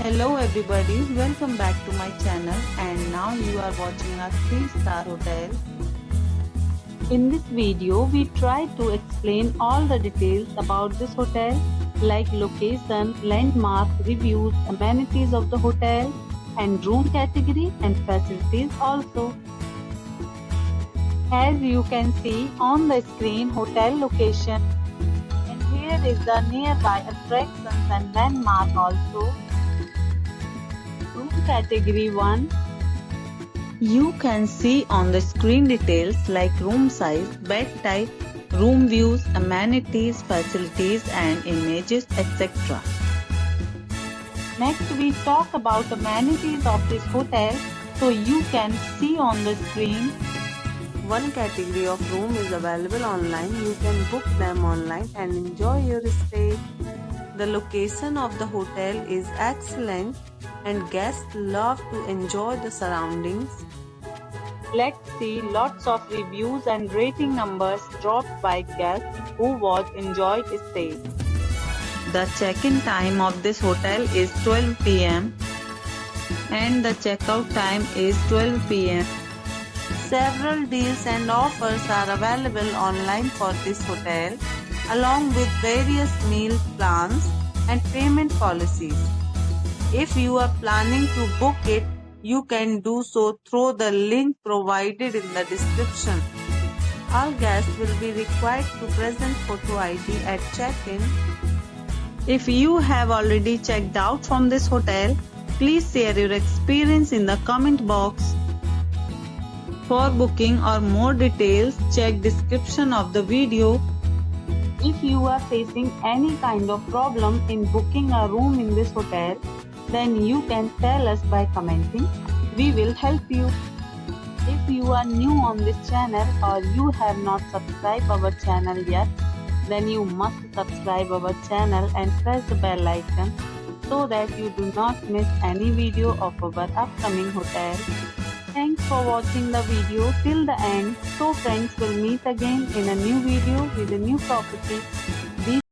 Hello everybody, welcome back to my channel and now you are watching a 3-star hotel. In this video, we try to explain all the details about this hotel like location, landmark, reviews, amenities of the hotel and room category and facilities also. As you can see on the screen, hotel location, and here is the nearby attractions and landmark also. Room category 1. You can see on the screen details like room size, bed type, room views, amenities, facilities and images, etc. Next we talk about amenities of this hotel, so you can see on the screen. One category of room is available online. You can book them online and enjoy your stay. The location of the hotel is excellent and guests love to enjoy the surroundings. Let's see lots of reviews and rating numbers dropped by guests who was enjoyed stay. The check-in time of this hotel is 12 p.m. and the checkout time is 12 p.m. Several deals and offers are available online for this hotel, along with various meal plans and payment policies. If you are planning to book it, you can do so through the link provided in the description. All guests will be required to present photo ID at check-in. If you have already checked out from this hotel, please share your experience in the comment box. For booking or more details, check description of the video. If you are facing any kind of problem in booking a room in this hotel, then you can tell us by commenting. We will help you. If you are new on this channel or you have not subscribed our channel yet, then you must subscribe our channel and press the bell icon so that you do not miss any video of our upcoming hotel. Thanks for watching the video till the end. So friends, will meet again in a new video with a new property. Be